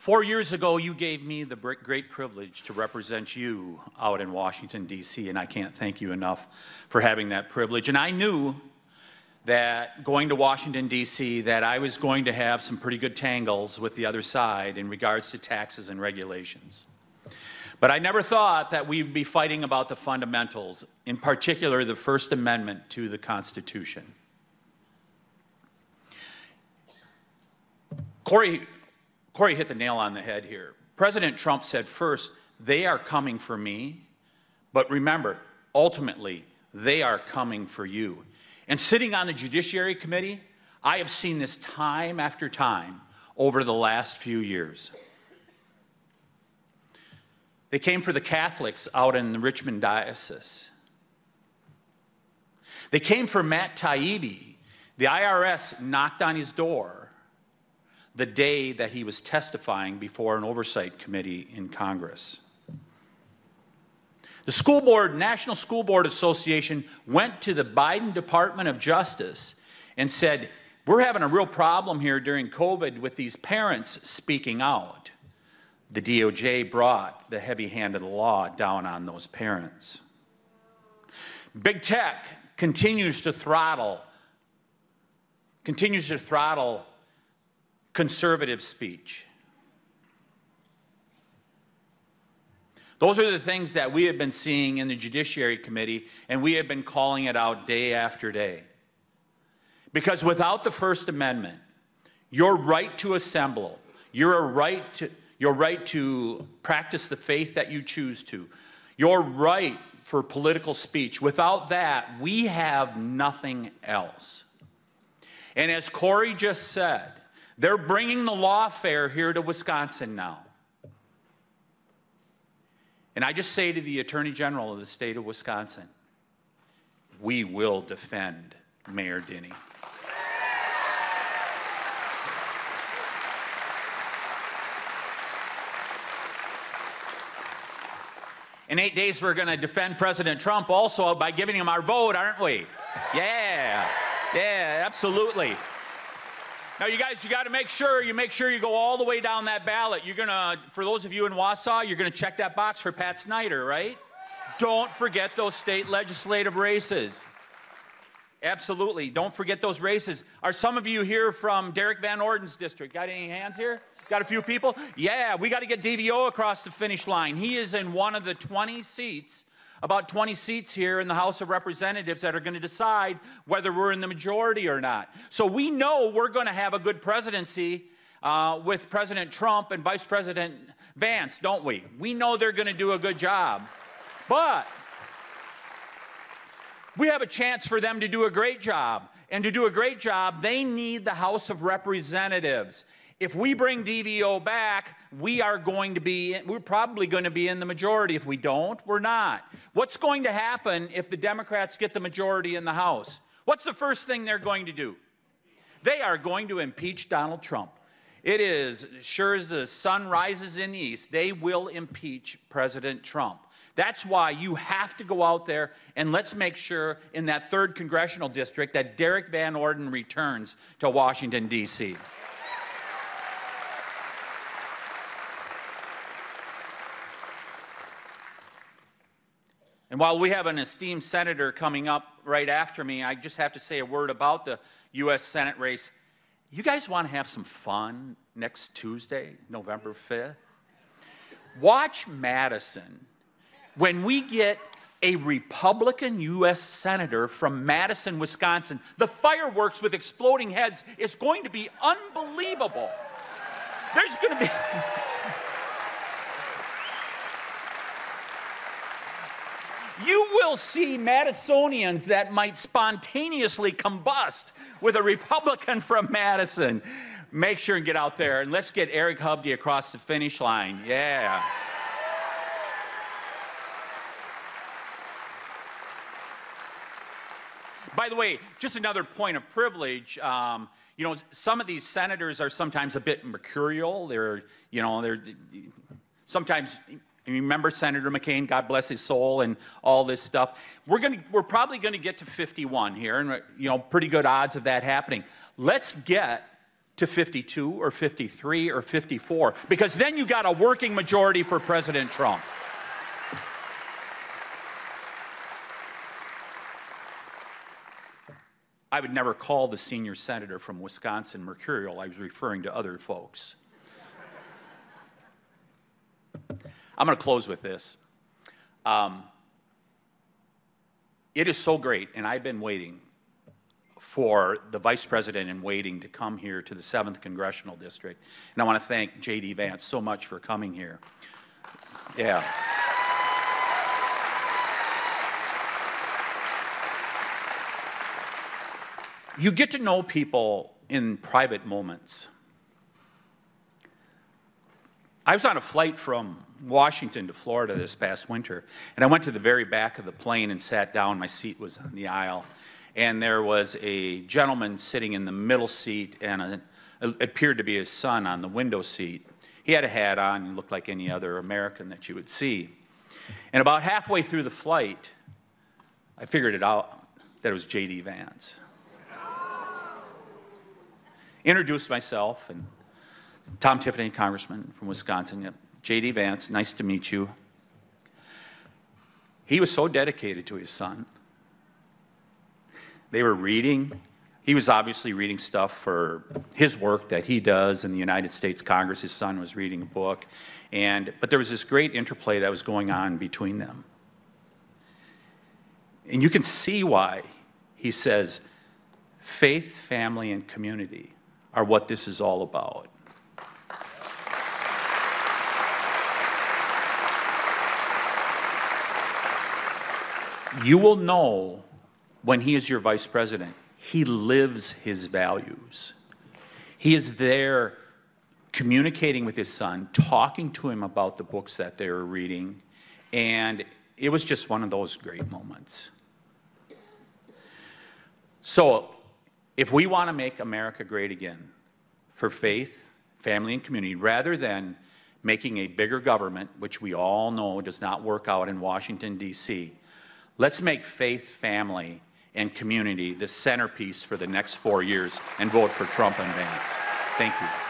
4 years ago, you gave me the great privilege to represent you out in Washington, D.C., and I can't thank you enough for having that privilege. And I knew that going to Washington, D.C., that I was going to have some pretty good tangles with the other side in regards to taxes and regulations. But I never thought that we'd be fighting about the fundamentals, in particular the First Amendment to the Constitution. Corey hit the nail on the head here. President Trump said first, they are coming for me, but remember, ultimately, they are coming for you. And sitting on the Judiciary Committee, I have seen this time after time over the last few years. They came for the Catholics out in the Richmond Diocese. They came for Matt Taibbi. The IRS knocked on his door the day that he was testifying before an oversight committee in Congress. The school board, National School Board Association, went to the Biden Department of Justice and said, we're having a real problem here during COVID with these parents speaking out. The DOJ brought the heavy hand of the law down on those parents. Big tech continues to throttle conservative speech. Those are the things that we have been seeing in the Judiciary Committee, and we have been calling it out day after day. Because without the First Amendment, your right to assemble, your right to practice the faith that you choose to, your right for political speech, without that, we have nothing else. And as Corey just said, they're bringing the lawfare here to Wisconsin now. And I just say to the Attorney General of the state of Wisconsin, we will defend Mayor Dinny. In 8 days, we're going to defend President Trump also by giving him our vote, aren't we? Yeah, absolutely. Now, you guys, you got to make sure you go all the way down that ballot. You're going to, for those of you in Wausau, you're going to check that box for Pat Snyder, right? Don't forget those state legislative races. Absolutely. Don't forget those races. Are some of you here from Derek Van Orden's district? Got any hands here? Got a few people? Yeah, we got to get DVO across the finish line. He is in one of the 20 seats, about 20 seats here in the House of Representatives that are going to decide whether we're in the majority or not. So we know we're going to have a good presidency with President Trump and Vice President Vance, don't we? We know they're going to do a good job. But we have a chance for them to do a great job. And to do a great job, they need the House of Representatives. If we bring DVO back, we're probably going to be in the majority. If we don't, we're not. What's going to happen if the Democrats get the majority in the House? What's the first thing they're going to do? They are going to impeach Donald Trump. It is sure as the sun rises in the east, they will impeach President Trump. That's why you have to go out there and let's make sure in that 3rd congressional district that Derek Van Orden returns to Washington, D.C. And while we have an esteemed senator coming up right after me, I just have to say a word about the U.S. Senate race. You guys want to have some fun next Tuesday, November 5th? Watch Madison. When we get a Republican U.S. Senator from Madison, Wisconsin, the fireworks with exploding heads is going to be unbelievable. There's going to be... You will see Madisonians that might spontaneously combust with a Republican from Madison. Make sure and get out there, and let's get Eric Hovde across the finish line. Yeah. By the way, just another point of privilege. You know, some of these senators are sometimes a bit mercurial. They're sometimes... You remember Senator McCain, God bless his soul, and all this stuff. We're probably going to get to 51 here, and pretty good odds of that happening. Let's get to 52 or 53 or 54, because then you got a working majority for President Trump. I would never call the senior senator from Wisconsin mercurial. I was referring to other folks. I'm going to close with this. It is so great, and I've been waiting for the vice president in waiting to come here to the 7th Congressional District. And I want to thank J.D. Vance so much for coming here. Yeah. You get to know people in private moments. I was on a flight from Washington to Florida this past winter, and I went to the very back of the plane and sat down. My seat was on the aisle, and there was a gentleman sitting in the middle seat, and it appeared to be his son on the window seat. He had a hat on and looked like any other American that you would see. And about halfway through the flight, I figured it out that it was J.D. Vance. Introduced myself, and Tom Tiffany, congressman from Wisconsin. Yep. J.D. Vance, nice to meet you. He was so dedicated to his son. They were reading. He was obviously reading stuff for his work that he does in the United States Congress. His son was reading a book. But there was this great interplay that was going on between them. And you can see why he says faith, family, and community are what this is all about. You will know when he is your vice president, he lives his values. He is there communicating with his son, talking to him about the books that they were reading, and it was just one of those great moments. So, if we want to make America great again for faith, family, and community, rather than making a bigger government, which we all know does not work out in Washington, D.C., let's make faith, family, and community the centerpiece for the next 4 years and vote for Trump and Vance. Thank you.